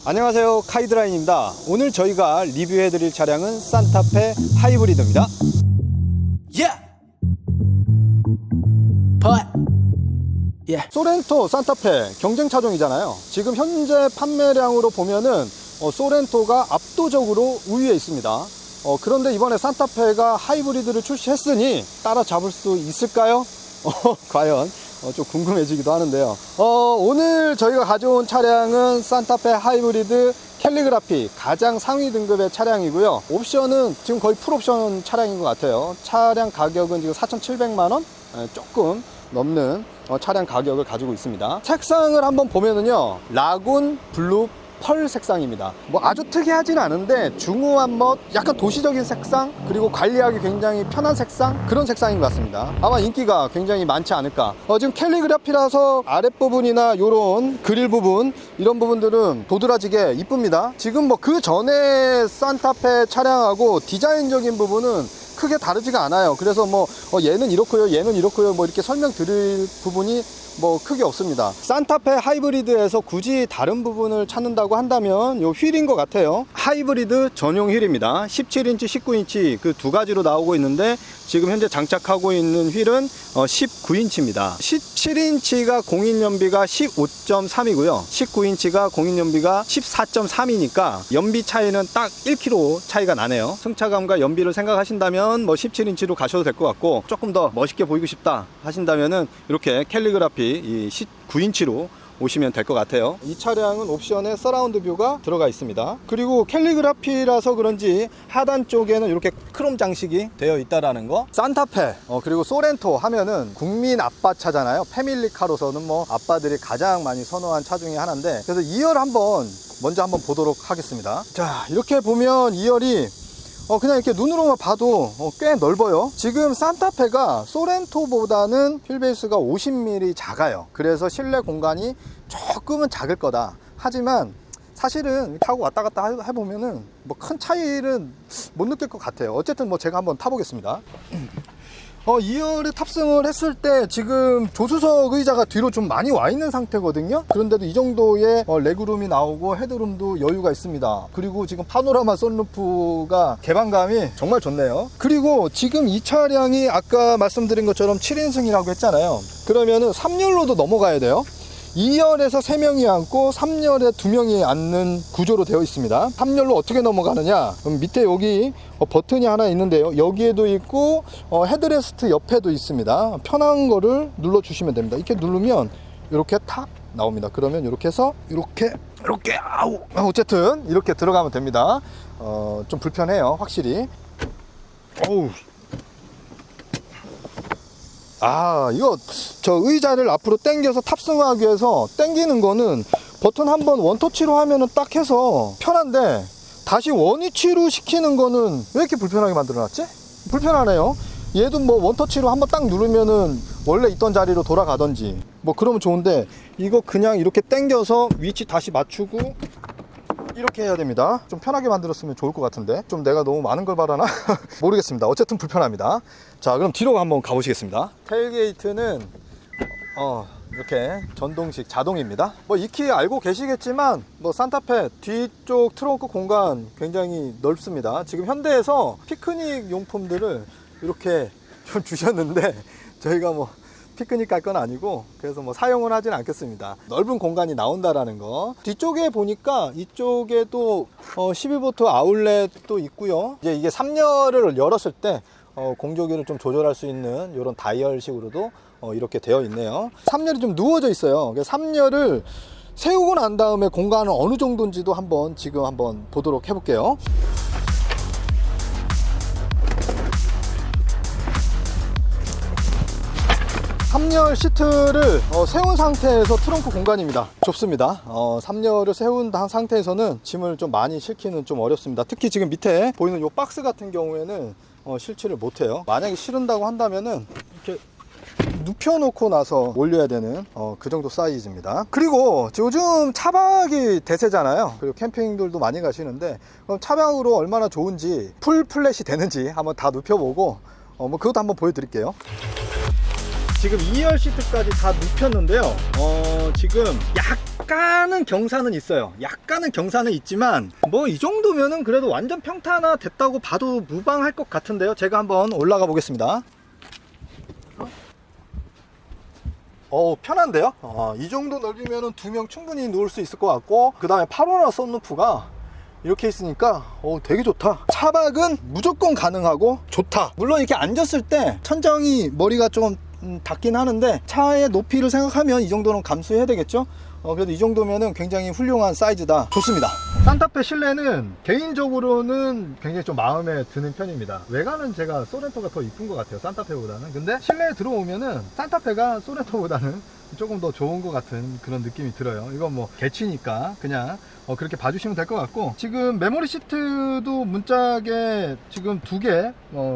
안녕하세요, 카이드라인입니다. 오늘 저희가 리뷰해드릴 차량은 산타페 하이브리드입니다. 소렌토, 산타페 경쟁 차종이잖아요. 지금 현재 판매량으로 보면은 소렌토가 압도적으로 우위에 있습니다. 그런데 이번에 산타페가 하이브리드를 출시했으니 따라잡을 수 있을까요? 과연 좀 궁금해지기도 하는데요. 오늘 저희가 가져온 차량은 산타페 하이브리드 캘리그라피 가장 상위 등급의 차량이고요. 옵션은 지금 거의 풀옵션 차량인 것 같아요. 차량 가격은 지금 4,700만원 조금 넘는 차량 가격을 가지고 있습니다. 색상을 한번 보면은요, 라군 블루 펄 색상입니다. 뭐 아주 특이하진 않은데 중후한 멋, 약간 도시적인 색상, 그리고 관리하기 굉장히 편한 색상, 그런 색상인 것 같습니다. 아마 인기가 굉장히 많지 않을까. 지금 캘리그라피라서 아랫부분이나 요런 그릴 부분, 이런 부분들은 도드라지게 이쁩니다. 지금 뭐 그 전에 산타페 차량하고 디자인적인 부분은 크게 다르지가 않아요. 그래서 뭐 얘는 이렇고요, 얘는 이렇고요, 뭐 이렇게 설명드릴 부분이 뭐 크게 없습니다. 산타페 하이브리드에서 굳이 다른 부분을 찾는다고 한다면 요 휠인 것 같아요. 하이브리드 전용 휠입니다. 17인치, 19인치 그 두 가지로 나오고 있는데 지금 현재 장착하고 있는 휠은 19인치입니다. 17인치가 공인연비가 15.3이고요 19인치가 공인연비가 14.3이니까 연비 차이는 딱 1km 차이가 나네요. 승차감과 연비를 생각하신다면 뭐 17인치로 가셔도 될 것 같고, 조금 더 멋있게 보이고 싶다 하신다면은 이렇게 캘리그라피 이 19인치로 오시면 될 것 같아요. 이 차량은 옵션에 서라운드 뷰가 들어가 있습니다. 그리고 캘리그라피라서 그런지 하단 쪽에는 이렇게 크롬 장식이 되어 있다라는 거. 산타페 그리고 소렌토 하면은 국민 아빠 차잖아요. 패밀리카로서는 뭐 아빠들이 가장 많이 선호한 차 중에 하나인데, 그래서 2열 먼저 한번 보도록 하겠습니다. 자, 이렇게 보면 2열이 그냥 이렇게 눈으로만 봐도 꽤 넓어요. 지금 산타페가 소렌토보다는 휠베이스가 50mm 작아요. 그래서 실내 공간이 조금은 작을 거다. 하지만 사실은 타고 왔다 갔다 해보면은 뭐 큰 차이는 못 느낄 것 같아요. 어쨌든 뭐 제가 한번 타보겠습니다. 2열에 탑승을 했을 때 지금 조수석 의자가 뒤로 좀 많이 와 있는 상태거든요. 그런데도 이 정도의 레그룸이 나오고 헤드룸도 여유가 있습니다. 그리고 지금 파노라마 선루프가 개방감이 정말 좋네요. 그리고 지금 이 차량이 아까 말씀드린 것처럼 7인승이라고 했잖아요. 그러면은 3열로도 넘어가야 돼요. 2열에서 3명이 앉고 3열에 2명이 앉는 구조로 되어 있습니다. 3열로 어떻게 넘어가느냐, 그럼 밑에 여기 버튼이 하나 있는데요, 여기에도 있고 헤드레스트 옆에도 있습니다. 편한 거를 눌러 주시면 됩니다. 이렇게 누르면 이렇게 탁 나옵니다. 그러면 이렇게 해서 이렇게 어쨌든 이렇게 들어가면 됩니다. 좀 불편해요, 확실히. 이거 저 의자를 앞으로 당겨서 탑승하기 위해서 당기는 거는 버튼 한번 원터치로 하면은 딱 해서 편한데, 다시 원위치로 시키는 거는 왜 이렇게 불편하게 만들어놨지? 불편하네요. 얘도 뭐 원터치로 한번 딱 누르면은 원래 있던 자리로 돌아가던지 뭐 그러면 좋은데, 이거 그냥 이렇게 당겨서 위치 다시 맞추고 이렇게 해야 됩니다. 좀 편하게 만들었으면 좋을 것 같은데 좀 내가 너무 많은 걸 바라나? 모르겠습니다. 어쨌든 불편합니다. 자, 그럼 뒤로 한번 가보시겠습니다. 테일게이트는 이렇게 전동식 자동입니다. 뭐 익히 알고 계시겠지만 뭐 산타페 뒤쪽 트렁크 공간 굉장히 넓습니다. 지금 현대에서 피크닉 용품들을 이렇게 좀 주셨는데 저희가 뭐 피크닉 갈 건 아니고, 그래서 뭐 사용을 하진 않겠습니다. 넓은 공간이 나온다라는 거. 뒤쪽에 보니까 이쪽에도 12V 아울렛도 있고요. 이제 이게 3열을 열었을 때 공조기를 좀 조절할 수 있는 이런 다이얼식으로도 이렇게 되어 있네요. 3열이 좀 누워져 있어요. 그래서 3열을 세우고 난 다음에 공간은 어느 정도인지도 지금 한번 보도록 해볼게요. 3열 시트를 세운 상태에서 트렁크 공간입니다. 좁습니다. 3열을 세운 상태에서는 짐을 좀 많이 실기는 좀 어렵습니다. 특히 지금 밑에 보이는 이 박스 같은 경우에는 실지를 못해요. 만약에 실은다고 한다면은 이렇게 눕혀놓고 나서 올려야 되는 그 정도 사이즈입니다. 그리고 요즘 차박이 대세잖아요. 그리고 캠핑들도 많이 가시는데, 그럼 차박으로 얼마나 좋은지, 풀 플랫이 되는지 한번 다 눕혀보고 뭐 그것도 한번 보여드릴게요. 지금 2열 시트까지 다 눕혔는데요. 지금 약간은 경사는 있어요. 약간은 경사는 있지만 뭐 이 정도면은 그래도 완전 평탄화 됐다고 봐도 무방할 것 같은데요. 제가 한번 올라가 보겠습니다. 편한데요? 이 정도 넓이면은 2명 충분히 누울 수 있을 것 같고, 그 다음에 파노라마 썬루프가 이렇게 있으니까 되게 좋다. 차박은 무조건 가능하고 좋다. 물론 이렇게 앉았을 때 천장이 머리가 좀 닿긴 하는데 차의 높이를 생각하면 이 정도는 감수해야 되겠죠. 그래도 이 정도면은 굉장히 훌륭한 사이즈다. 좋습니다. 산타페 실내는 개인적으로는 굉장히 좀 마음에 드는 편입니다. 외관은 제가 소렌토가 더 이쁜 것 같아요, 산타페보다는. 근데 실내에 들어오면은 산타페가 소렌토보다는 조금 더 좋은 것 같은 그런 느낌이 들어요. 이건 뭐 개취니까 그냥 그렇게 봐주시면 될 것 같고, 지금 메모리 시트도 문짝에 지금 2개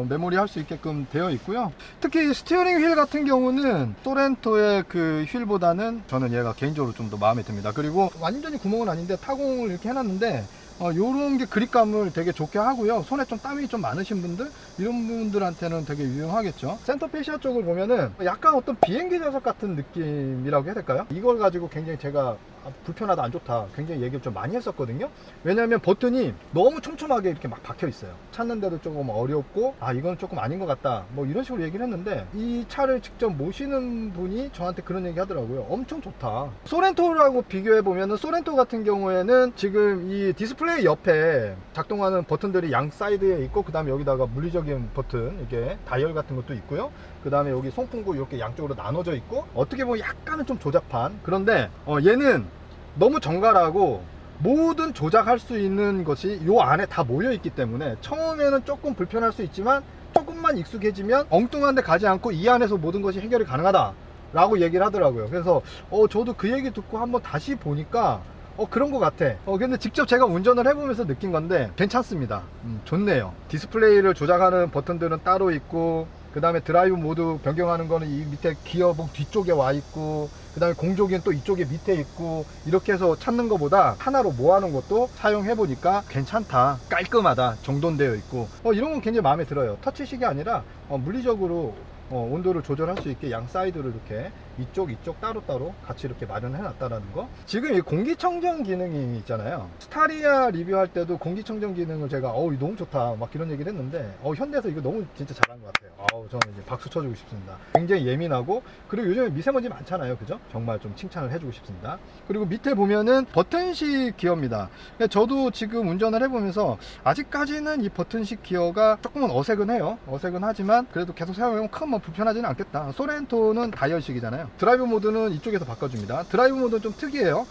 메모리 할 수 있게끔 되어 있고요. 특히 스티어링 휠 같은 경우는 소렌토의 그 휠보다는 저는 얘가 개인적으로 좀 더 마음에 듭니다. 그리고 완전히 구멍은 아닌데 타공을 이렇게 해놨는데 요런 게 그립감을 되게 좋게 하고요. 손에 좀 땀이 좀 많으신 분들, 이런 분들한테는 되게 유용하겠죠. 센터 페시아 쪽을 보면은 약간 어떤 비행기 좌석 같은 느낌이라고 해야 될까요? 이걸 가지고 굉장히 제가 불편하다, 안 좋다 굉장히 얘기를 좀 많이 했었거든요. 왜냐하면 버튼이 너무 촘촘하게 이렇게 막 박혀 있어요. 찾는데도 조금 어렵고, 이건 조금 아닌 것 같다, 뭐 이런 식으로 얘기를 했는데, 이 차를 직접 모시는 분이 저한테 그런 얘기 하더라고요. 엄청 좋다. 소렌토라고 비교해 보면은, 소렌토 같은 경우에는 지금 이 디스플레이 옆에 작동하는 버튼들이 양 사이드에 있고, 그 다음에 여기다가 물리적인 버튼, 이게 다이얼 같은 것도 있고요. 그 다음에 여기 송풍구 이렇게 양쪽으로 나눠져 있고, 어떻게 보면 약간은 좀 조잡한, 그런데 얘는 너무 정갈하고 모든 조작할 수 있는 것이 요 안에 다 모여 있기 때문에 처음에는 조금 불편할 수 있지만 조금만 익숙해지면 엉뚱한 데 가지 않고 이 안에서 모든 것이 해결이 가능하다 라고 얘기를 하더라고요. 그래서 저도 그 얘기 듣고 한번 다시 보니까 그런 것 같아. 근데 직접 제가 운전을 해보면서 느낀 건데 괜찮습니다. 좋네요. 디스플레이를 조작하는 버튼들은 따로 있고, 그 다음에 드라이브 모드 변경하는 거는 이 밑에 기어봉 뒤쪽에 와 있고, 그 다음에 공조기는 또 이쪽에 밑에 있고, 이렇게 해서 찾는 것보다 하나로 모아놓은 것도 사용해 보니까 괜찮다, 깔끔하다, 정돈되어 있고, 이런 건 굉장히 마음에 들어요. 터치식이 아니라 물리적으로 온도를 조절할 수 있게 양 사이드를 이렇게 이쪽 따로따로 같이 이렇게 마련해 놨다라는 거. 지금 이 공기청정 기능이 있잖아요. 스타리아 리뷰할 때도 공기청정 기능을 제가 이거 너무 좋다 막 이런 얘기를 했는데, 현대에서 이거 너무 진짜 잘한 것 같아요. 저는 이제 박수 쳐주고 싶습니다. 굉장히 예민하고, 그리고 요즘에 미세먼지 많잖아요, 그죠? 정말 좀 칭찬을 해주고 싶습니다. 그리고 밑에 보면은 버튼식 기어입니다. 저도 지금 운전을 해보면서 아직까지는 이 버튼식 기어가 조금은 어색은 해요. 어색은 하지만 그래도 계속 사용하면 큰 불편하지는 않겠다. 소렌토는 다이얼식이잖아요. 드라이브 모드는 이쪽에서 바꿔줍니다. 드라이브 모드는 좀 특이해요.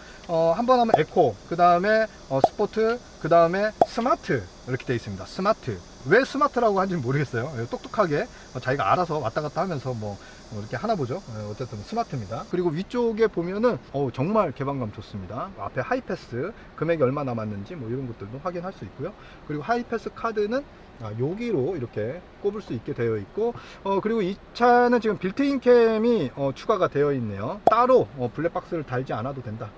한번 하면 에코, 그 다음에 스포트, 그 다음에 스마트 이렇게 되어 있습니다. 스마트. 왜 스마트라고 하는지 모르겠어요. 똑똑하게 자기가 알아서 왔다 갔다 하면서 이렇게 하나 보죠. 어쨌든 스마트입니다. 그리고 위쪽에 보면은 정말 개방감 좋습니다. 앞에 하이패스 금액이 얼마 남았는지 이런 것들도 확인할 수 있고요. 그리고 하이패스 카드는 여기로 이렇게 꼽을 수 있게 되어 있고, 그리고 이 차는 지금 빌트인 캠이 추가가 되어 있네요. 따로 블랙박스를 달지 않아도 된다,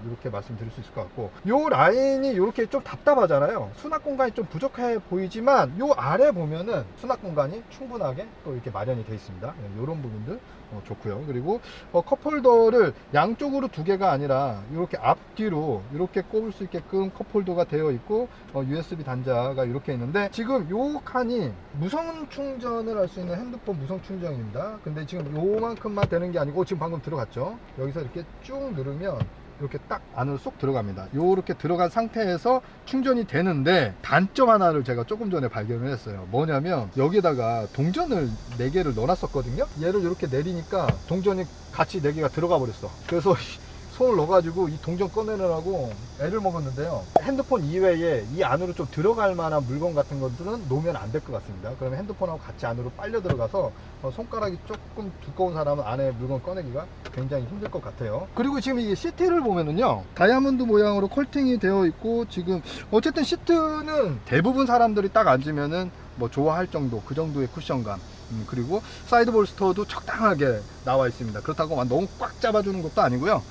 이렇게 말씀드릴 수 있을 것 같고, 요 라인이 이렇게 좀 답답하잖아요. 수납 공간이 좀 부족해 보이지만 요 아래 보면은 수납 공간이 충분하게 또 이렇게 마련이 되어 있습니다. 이런 부분들 좋고요. 그리고 컵홀더를 양쪽으로 2개가 아니라 이렇게 앞뒤로 이렇게 꼽을 수 있게끔 컵홀더가 되어 있고, USB 단자가 이렇게 있는데, 지금 요 칸이 무선 충전을 할 수 있는 핸드폰 무선 충전입니다. 근데 지금 요만큼만 되는 게 아니고, 지금 방금 들어갔죠. 여기서 이렇게 쭉 누르면 이렇게 딱 안으로 쏙 들어갑니다. 요렇게 들어간 상태에서 충전이 되는데, 단점 하나를 제가 조금 전에 발견을 했어요. 뭐냐면 여기다가 동전을 4개를 넣어놨었거든요. 얘를 이렇게 내리니까 동전이 같이 4개가 들어가 버렸어. 그래서 손을 넣어가지고 이 동전 꺼내느라고 애를 먹었는데요. 핸드폰 이외에 이 안으로 좀 들어갈 만한 물건 같은 것들은 놓으면 안 될 것 같습니다. 그러면 핸드폰하고 같이 안으로 빨려 들어가서 손가락이 조금 두꺼운 사람은 안에 물건 꺼내기가 굉장히 힘들 것 같아요. 그리고 지금 이 시트를 보면은요, 다이아몬드 모양으로 컬팅이 되어 있고, 지금 어쨌든 시트는 대부분 사람들이 딱 앉으면은 좋아할 정도, 그 정도의 쿠션감, 그리고 사이드 볼스터도 적당하게 나와 있습니다. 그렇다고 너무 꽉 잡아주는 것도 아니고요.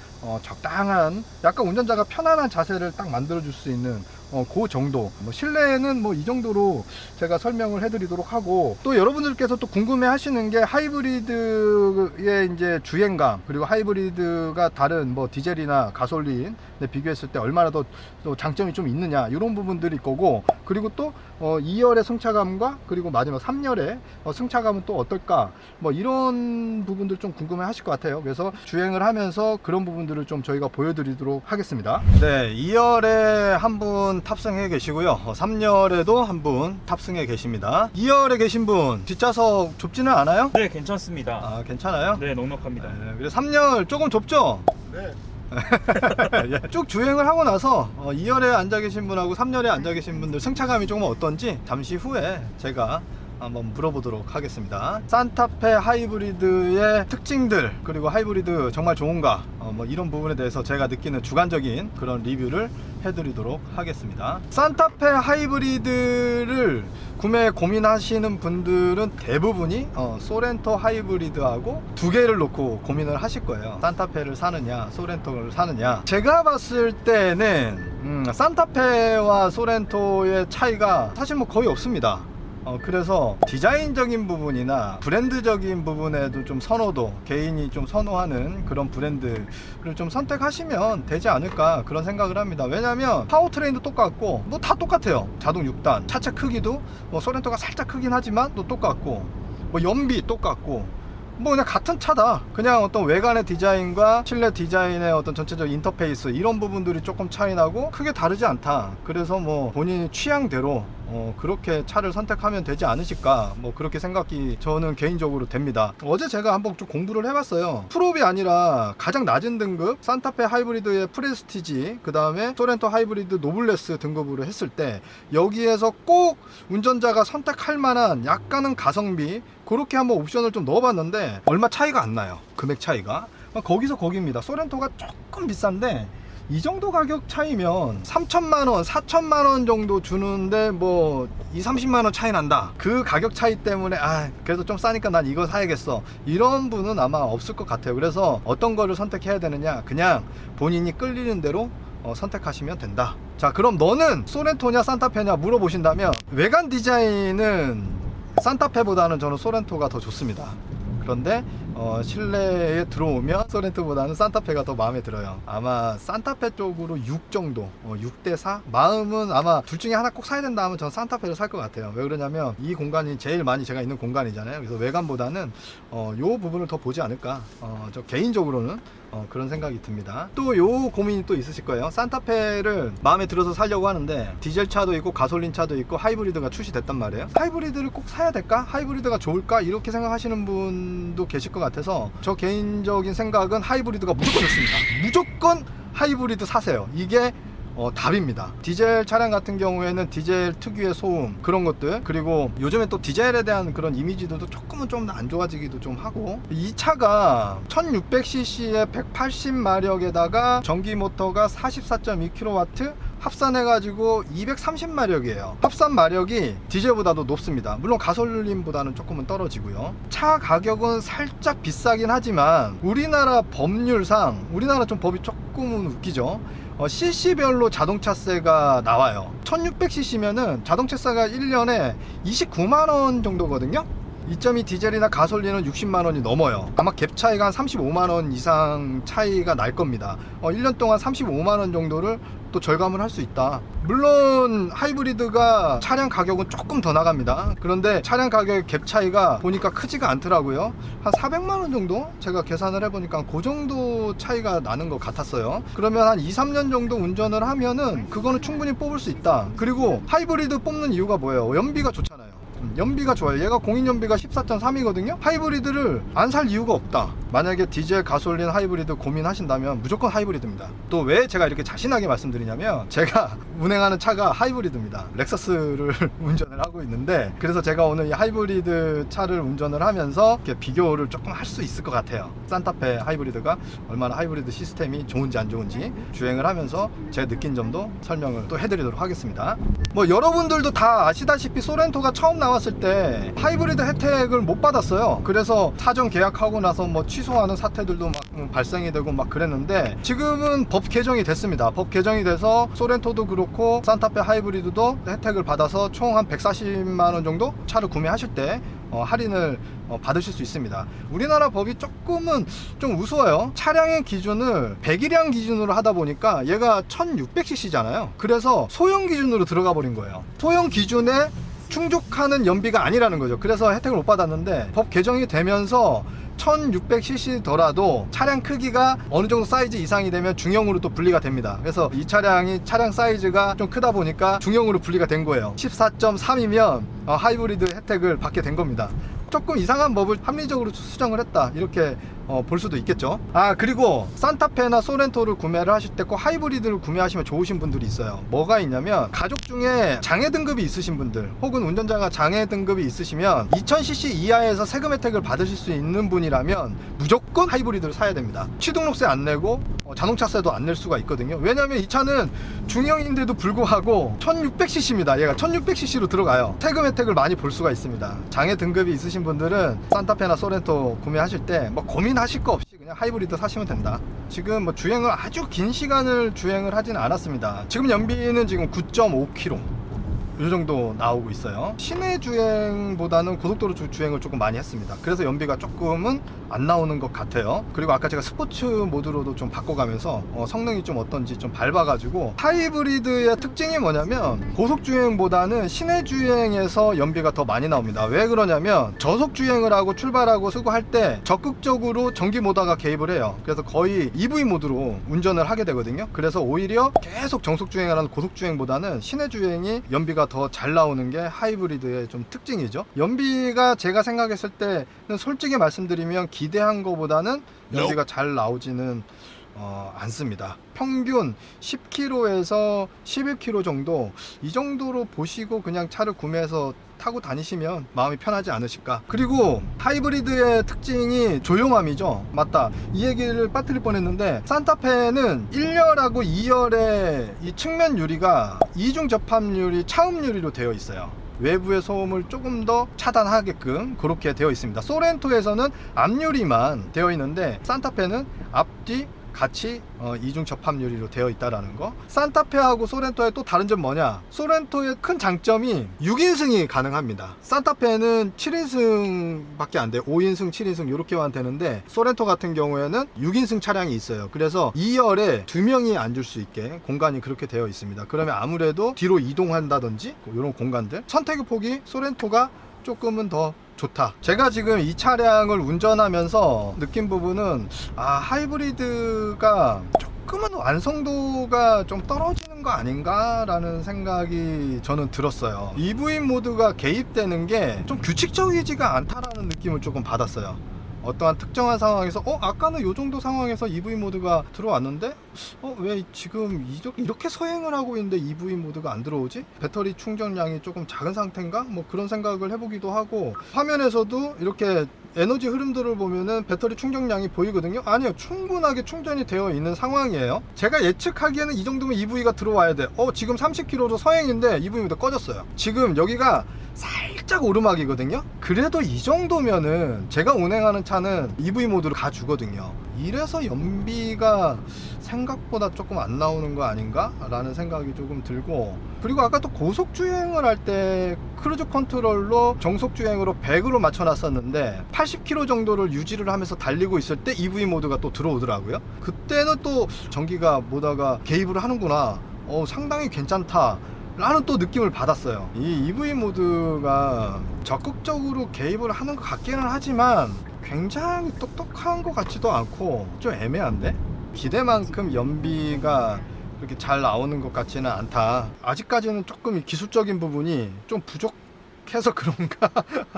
적당한, 약간 운전자가 편안한 자세를 딱 만들어 줄 수 있는 그 정도. 뭐 실내는 뭐 이 정도로 제가 설명을 해드리도록 하고, 또 여러분들께서 또 궁금해하시는 게 하이브리드의 이제 주행감, 그리고 하이브리드가 다른 뭐 디젤이나 가솔린 비교했을 때 얼마나 더 장점이 좀 있느냐, 이런 부분들이 거고, 그리고 또 2열의 승차감과 그리고 마지막 3열의 승차감은 또 어떨까, 뭐 이런 부분들 좀 궁금해 하실 것 같아요. 그래서 주행을 하면서 그런 부분들을 좀 저희가 보여드리도록 하겠습니다. 네, 2열에 한 분 탑승해 계시고요, 3열에도 한 분 탑승해 계십니다. 2열에 계신 분 뒷좌석 좁지는 않아요? 네, 괜찮습니다. 아, 괜찮아요? 네, 넉넉합니다. 네, 그리고 3열 조금 좁죠? 네. 쭉 주행을 하고 나서 2열에 앉아 계신 분하고 3열에 앉아 계신 분들 승차감이 조금 어떤지 잠시 후에 제가 한번 물어보도록 하겠습니다. 산타페 하이브리드의 특징들, 그리고 하이브리드 정말 좋은가, 뭐 이런 부분에 대해서 제가 느끼는 주관적인 그런 리뷰를 해드리도록 하겠습니다. 산타페 하이브리드를 구매 고민하시는 분들은 대부분이 소렌토 하이브리드하고 두 개를 놓고 고민을 하실 거예요. 산타페를 사느냐 소렌토를 사느냐. 제가 봤을 때는 산타페와 소렌토의 차이가 사실 뭐 거의 없습니다. 그래서 디자인적인 부분이나 브랜드적인 부분에도 좀 선호도, 개인이 좀 선호하는 그런 브랜드를 좀 선택하시면 되지 않을까, 그런 생각을 합니다. 왜냐면 파워트레인도 똑같고 뭐 다 똑같아요. 자동 6단, 차체 크기도 뭐 소렌토가 살짝 크긴 하지만 또 똑같고, 뭐 연비 똑같고, 뭐 그냥 같은 차다. 그냥 어떤 외관의 디자인과 실내 디자인의 어떤 전체적 인터페이스, 이런 부분들이 조금 차이 나고 크게 다르지 않다. 그래서 뭐 본인이 취향대로 그렇게 차를 선택하면 되지 않으실까, 뭐 그렇게 생각이 저는 개인적으로 됩니다. 어제 제가 한번 좀 공부를 해봤어요. 프롭이 아니라 가장 낮은 등급 산타페 하이브리드의 프레스티지, 그 다음에 소렌토 하이브리드 노블레스 등급으로 했을 때 여기에서 꼭 운전자가 선택할 만한 약간은 가성비, 그렇게 한번 옵션을 좀 넣어봤는데 얼마 차이가 안 나요. 금액 차이가 거기서 거기입니다. 소렌토가 조금 비싼데 이 정도 가격 차이면 3천만원, 4천만원 정도 주는데 뭐 2, 30만원 차이 난다. 그 가격 차이 때문에 그래도 좀 싸니까 난 이거 사야겠어, 이런 분은 아마 없을 것 같아요. 그래서 어떤 거를 선택해야 되느냐, 그냥 본인이 끌리는 대로 선택하시면 된다. 자, 그럼 너는 소렌토냐 산타페냐 물어보신다면 외관 디자인은 산타페보다는 저는 소렌토가 더 좋습니다. 그런데 실내에 들어오면 소렌토보다는 산타페가 더 마음에 들어요. 아마 산타페 쪽으로 6 정도, 6대4? 마음은 아마 둘 중에 하나 꼭 사야 된다 하면 전 산타페를 살 것 같아요. 왜 그러냐면 이 공간이 제일 많이 제가 있는 공간이잖아요. 그래서 외관보다는 요 부분을 더 보지 않을까, 저 개인적으로는 그런 생각이 듭니다. 또 요 고민이 또 있으실 거예요. 산타페를 마음에 들어서 살려고 하는데 디젤 차도 있고 가솔린 차도 있고 하이브리드가 출시됐단 말이에요. 하이브리드를 꼭 사야 될까? 하이브리드가 좋을까? 이렇게 생각하시는 분도 계실 것 같아서 저 개인적인 생각은 하이브리드가 무조건 좋습니다. 무조건 하이브리드 사세요. 이게 답입니다. 디젤 차량 같은 경우에는 디젤 특유의 소음, 그런 것들, 그리고 요즘에 또 디젤에 대한 그런 이미지도 조금은 좀 안 좋아지기도 좀 하고, 이 차가 1600cc에 180마력에다가 전기 모터가 44.2kW 합산해가지고 230마력이에요. 합산 마력이 디젤보다도 높습니다. 물론 가솔린보다는 조금은 떨어지고요. 차 가격은 살짝 비싸긴 하지만 우리나라 법률상, 우리나라 좀 법이 조금은 웃기죠. cc별로 자동차세가 나와요. 1600cc면은 자동차세가 1년에 29만원 정도거든요. 2.2 디젤이나 가솔린은 60만원이 넘어요. 아마 갭 차이가 한 35만원 이상 차이가 날 겁니다. 1년 동안 35만원 정도를 또 절감을 할 수 있다. 물론 하이브리드가 차량 가격은 조금 더 나갑니다. 그런데 차량 가격 갭 차이가 보니까 크지가 않더라고요. 한 400만원 정도 제가 계산을 해보니까 그 정도 차이가 나는 것 같았어요. 그러면 한 2, 3년 정도 운전을 하면은 그거는 충분히 뽑을 수 있다. 그리고 하이브리드 뽑는 이유가 뭐예요? 연비가 좋잖아요. 연비가 좋아요. 얘가 공인연비가 14.3이거든요 하이브리드를 안 살 이유가 없다. 만약에 디젤, 가솔린, 하이브리드 고민하신다면 무조건 하이브리드입니다. 또 왜 제가 이렇게 자신하게 말씀드리냐면 제가 운행하는 차가 하이브리드입니다. 렉서스를 운전을 하고 있는데, 그래서 제가 오늘 이 하이브리드 차를 운전을 하면서 이렇게 비교를 조금 할 수 있을 것 같아요. 산타페 하이브리드가 얼마나 하이브리드 시스템이 좋은지 안 좋은지 주행을 하면서 제 느낀 점도 설명을 또 해드리도록 하겠습니다. 뭐 여러분들도 다 아시다시피 소렌토가 처음 나왔을 때 하이브리드 혜택을 못 받았어요. 그래서 사전 계약하고 나서 뭐 취소하는 사태들도 막 발생이 되고 막 그랬는데, 지금은 법 개정이 됐습니다. 법 개정이 돼서 소렌토도 그렇고 산타페 하이브리드도 혜택을 받아서 총 한 140만원 정도 차를 구매하실 때 할인을 받으실 수 있습니다. 우리나라 법이 조금은 좀 우스워요. 차량의 기준을 배기량 기준으로 하다 보니까 얘가 1600cc잖아요. 그래서 소형 기준으로 들어가 버린 거예요. 소형 기준에 충족하는 연비가 아니라는 거죠. 그래서 혜택을 못 받았는데, 법 개정이 되면서 1600cc더라도 차량 크기가 어느 정도 사이즈 이상이 되면 중형으로 또 분리가 됩니다. 그래서 이 차량이 차량 사이즈가 좀 크다 보니까 중형으로 분리가 된 거예요. 14.3이면 하이브리드 혜택을 받게 된 겁니다. 조금 이상한 법을 합리적으로 수정을 했다, 이렇게 볼 수도 있겠죠. 그리고 산타페나 소렌토를 구매를 하실 때 꼭 하이브리드를 구매하시면 좋으신 분들이 있어요. 뭐가 있냐면, 가족 중에 장애 등급이 있으신 분들, 혹은 운전자가 장애 등급이 있으시면 2000cc 이하에서 세금 혜택을 받으실 수 있는 분이라면 무조건 하이브리드를 사야 됩니다. 취등록세 안 내고 자동차세도 안 낼 수가 있거든요. 왜냐면 이 차는 중형인데도 불구하고 1600cc입니다. 얘가 1600cc로 들어가요. 세금 혜택을 많이 볼 수가 있습니다. 장애 등급이 있으신 분들은 산타페나 소렌토 구매하실 때 뭐 고민하실 거 없이 그냥 하이브리드 사시면 된다. 지금 뭐 주행을 아주 긴 시간을 주행을 하지는 않았습니다. 지금 연비는 지금 9.5km 이 정도 나오고 있어요. 시내 주행보다는 고속도로 주행을 조금 많이 했습니다. 그래서 연비가 조금은 안 나오는 것 같아요. 그리고 아까 제가 스포츠 모드로도 좀 바꿔가면서 성능이 좀 어떤지 좀 밟아가지고, 하이브리드의 특징이 뭐냐면 고속 주행보다는 시내 주행에서 연비가 더 많이 나옵니다. 왜 그러냐면, 저속 주행을 하고 출발하고 쓰고 할 때 적극적으로 전기 모터가 개입을 해요. 그래서 거의 EV 모드로 운전을 하게 되거든요. 그래서 오히려 계속 정속 주행을 하는 고속 주행보다는 시내 주행이 연비가 더 잘 나오는 게 하이브리드의 좀 특징이죠. 연비가 제가 생각했을 때는 솔직히 말씀드리면 기대한 것보다는 연비가 잘 나오지는 않습니다. 평균 10km에서 11km 정도, 이 정도로 보시고 그냥 차를 구매해서 타고 다니시면 마음이 편하지 않으실까. 그리고 하이브리드의 특징이 조용함이죠. 맞다, 이 얘기를 빠뜨릴 뻔했는데, 산타페는 1열하고 2열의 이 측면 유리가 이중 접합 유리, 차음 유리로 되어 있어요. 외부의 소음을 조금 더 차단하게끔 그렇게 되어 있습니다. 소렌토에서는 앞유리만 되어 있는데, 산타페는 앞뒤 같이 이중 접합 유리로 되어 있다라는 거. 산타페하고 소렌토의 또 다른 점 뭐냐, 소렌토의 큰 장점이 6인승이 가능합니다. 산타페는 7인승 밖에 안 돼요. 5인승 7인승 이렇게만 되는데, 소렌토 같은 경우에는 6인승 차량이 있어요. 그래서 2열에 2명이 앉을 수 있게 공간이 그렇게 되어 있습니다. 그러면 아무래도 뒤로 이동한다든지 이런 공간들, 선택의 폭이 소렌토가 조금은 더 좋다. 제가 지금 이 차량을 운전하면서 느낀 부분은, 하이브리드가 조금은 완성도가 좀 떨어지는 거 아닌가 라는 생각이 저는 들었어요. EV 모드가 개입되는 게 좀 규칙적이지가 않다라는 느낌을 조금 받았어요. 어떠한 특정한 상황에서 아까는 이 정도 상황에서 EV 모드가 들어왔는데 왜 지금 이렇게 서행을 하고 있는데 EV 모드가 안 들어오지? 배터리 충전량이 조금 작은 상태인가? 뭐 그런 생각을 해보기도 하고, 화면에서도 이렇게 에너지 흐름들을 보면은 배터리 충전량이 보이거든요. 아니요, 충분하게 충전이 되어 있는 상황이에요. 제가 예측하기에는 이 정도면 EV가 들어와야 돼. 지금 30km로 서행인데 EV 모드 꺼졌어요. 지금 여기가 살짝 오르막이거든요. 그래도 이 정도면은 제가 운행하는 차는 EV 모드로 가주거든요. 이래서 연비가 생각보다 조금 안 나오는 거 아닌가 라는 생각이 조금 들고, 그리고 아까 또 고속 주행을 할 때 크루즈 컨트롤로 정속 주행으로 100으로 맞춰 놨었는데 80km 정도를 유지를 하면서 달리고 있을 때 EV 모드가 또 들어오더라고요. 그때는 또 전기가 모터가 개입을 하는구나, 상당히 괜찮다 라는 또 느낌을 받았어요. 이 EV 모드가 적극적으로 개입을 하는 것 같기는 하지만 굉장히 똑똑한 것 같지도 않고 좀 애매한데, 기대만큼 연비가 그렇게 잘 나오는 것 같지는 않다. 아직까지는 조금 기술적인 부분이 좀 부족해서 그런가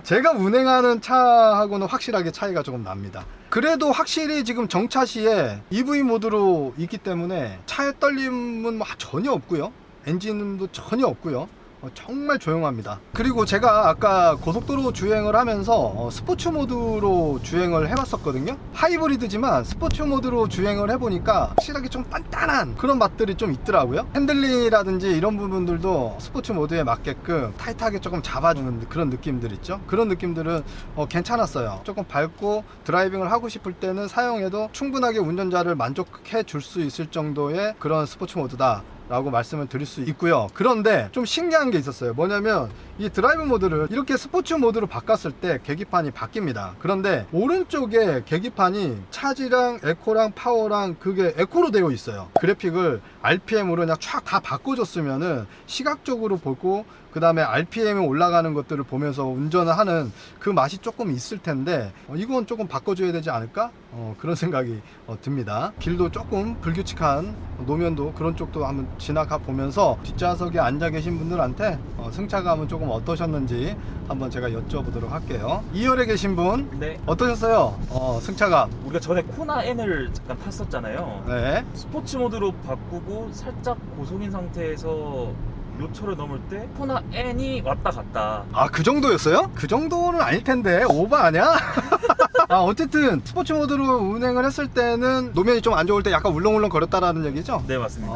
제가 운행하는 차하고는 확실하게 차이가 조금 납니다. 그래도 확실히 지금 정차 시에 EV 모드로 있기 때문에 차의 떨림은 전혀 없고요, 엔진음도 전혀 없고요. 정말 조용합니다. 그리고 제가 아까 고속도로 주행을 하면서 스포츠 모드로 주행을 해봤었거든요. 하이브리드지만 스포츠 모드로 주행을 해보니까 확실하게 좀 단단한 그런 맛들이 좀 있더라고요. 핸들링이라든지 이런 부분들도 스포츠 모드에 맞게끔 타이트하게 조금 잡아주는 그런 느낌들 있죠. 그런 느낌들은 괜찮았어요. 조금 밟고 드라이빙을 하고 싶을 때는 사용해도 충분하게 운전자를 만족해 줄 수 있을 정도의 그런 스포츠 모드다 라고 말씀을 드릴 수 있고요. 그런데 좀 신기한 게 있었어요. 뭐냐면 이 드라이브 모드를 이렇게 스포츠 모드로 바꿨을 때 계기판이 바뀝니다. 그런데 오른쪽에 계기판이 차지랑 에코랑 파워랑 그게 에코로 되어 있어요. 그래픽을 RPM으로 그냥 촥 다 바꿔줬으면은 시각적으로 보고 그 다음에 RPM이 올라가는 것들을 보면서 운전을 하는 그 맛이 조금 있을 텐데 이건 조금 바꿔줘야 되지 않을까? 그런 생각이 듭니다. 길도 조금 불규칙한 노면도 그런 쪽도 한번 지나가 보면서 뒷좌석에 앉아 계신 분들한테 승차감은 조금 어떠셨는지 한번 제가 여쭤보도록 할게요. 2열에 계신 분 네. 어떠셨어요? 승차감. 우리가 전에 코나 N을 잠깐 탔었잖아요. 네. 스포츠 모드로 바꾸고 살짝 고속인 상태에서 요철을 넘을 때 코나 N이 왔다 갔다. 아, 그 정도였어요? 그 정도는 아닐 텐데 오버 아니야? 어쨌든 스포츠 모드로 운행을 했을 때는 노면이 좀 안 좋을 때 약간 울렁울렁 거렸다라는 얘기죠? 네, 맞습니다.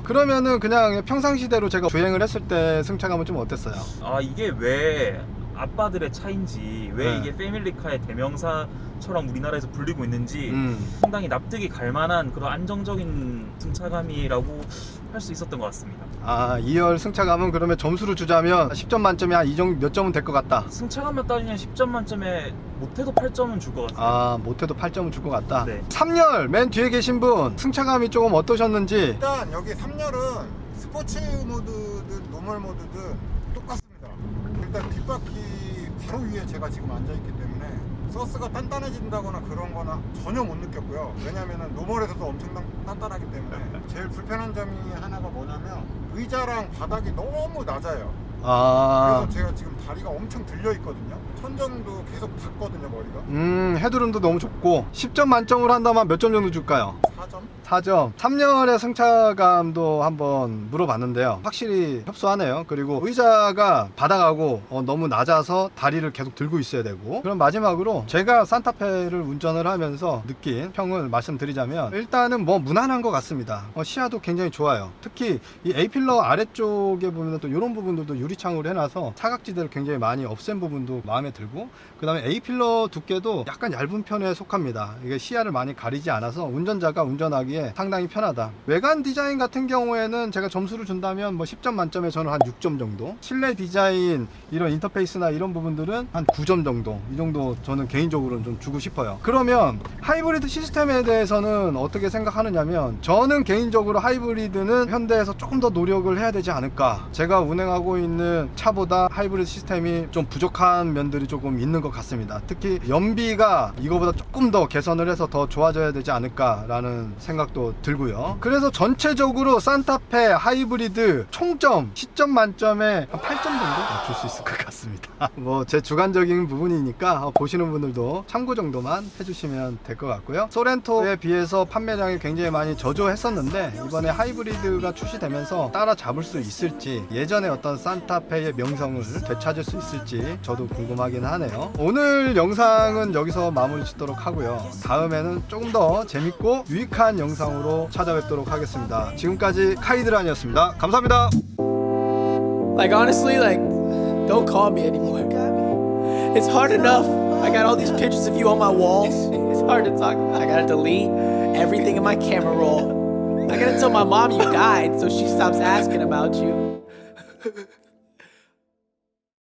그러면은 그냥 평상시대로 제가 주행을 했을 때 승차감은 좀 어땠어요? 아, 이게 왜 아빠들의 차인지, 왜 네. 이게 패밀리카의 대명사처럼 우리나라에서 불리고 있는지 상당히 납득이 갈 만한 그런 안정적인 승차감이라고 할 수 있었던 것 같습니다. 2열 승차감은 그러면 점수를 주자면 10점 만점에 한 이 정도 몇 점은 될 것 같다. 승차감만 따지면 10점 만점에 못해도 8점은 줄 것 같아요. 못해도 8점은 줄 것 같다. 네. 3열 맨 뒤에 계신 분 승차감이 조금 어떠셨는지. 일단 여기 3열은 스포츠 모드든 노멀 모드든 똑같습니다. 일단 뒷바퀴 바로 위에 제가 지금 앉아있기 때문에 서스가 단단해진다거나 그런 거나 전혀 못 느꼈고요. 왜냐면은 노멀에서도 엄청 단단하기 때문에. 제일 불편한 점이 하나가 뭐냐면 의자랑 바닥이 너무 낮아요. 그래서 제가 지금 다리가 엄청 들려 있거든요. 천정도 계속 닿거든요, 머리가. 헤드룸도 너무 좋고 10점 만점으로 한다면 몇 점 정도 줄까요? 4점? 4점. 3열의 승차감도 한번 물어봤는데요. 확실히 협소하네요. 그리고 의자가 바닥하고 너무 낮아서 다리를 계속 들고 있어야 되고. 그럼 마지막으로 제가 산타페를 운전을 하면서 느낀 평을 말씀드리자면 일단은 뭐 무난한 것 같습니다. 시야도 굉장히 좋아요. 특히 이 A필러 아래쪽에 보면 또 이런 부분들도 유리창으로 해놔서 사각지대를 굉장히 많이 없앤 부분도 마음에 들고, 그 다음에 A필러 두께도 약간 얇은 편에 속합니다. 이게 시야를 많이 가리지 않아서 운전자가 운전하기에 상당히 편하다. 외관 디자인 같은 경우에는 제가 점수를 준다면 뭐 10점 만점에 저는 한 6점 정도, 실내 디자인 이런 인터페이스나 이런 부분들은 한 9점 정도, 이 정도 저는 개인적으로는 좀 주고 싶어요. 그러면 하이브리드 시스템에 대해서는 어떻게 생각하느냐면, 저는 개인적으로 하이브리드는 현대에서 조금 더 노력을 해야 되지 않을까. 제가 운행하고 있는 차보다 하이브리드 시스템이 좀 부족한 면들이 조금 있는 것 같습니다. 특히 연비가 이거보다 조금 더 개선을 해서 더 좋아져야 되지 않을까라는 생각도 들고요. 그래서 전체적으로 산타페 하이브리드 총점 10점 만점에 한 8점 정도 줄 수 있을 것 같습니다. 뭐 제 주관적인 부분이니까 보시는 분들도 참고 정도만 해주시면 될 것 같고요. 소렌토에 비해서 판매량이 굉장히 많이 저조했었는데 이번에 하이브리드가 출시되면서 따라잡을 수 있을지, 예전에 어떤 산타페의 명성을 되찾을 수 있을지 저도 궁금하긴 하네요. 오늘 영상은 여기서 마무리 짓도록 하고요. 다음에는 조금 더 재밌고 유익한 영상으로 찾아뵙도록 하겠습니다. 지금까지 카이드란이었습니다. 감사합니다. Like honestly, like don't call me anymore. It's hard enough. I got all these pictures of you on my walls. It's hard to talk about. I gotta delete everything in my camera roll. I gotta tell my mom you died so she stops asking about you.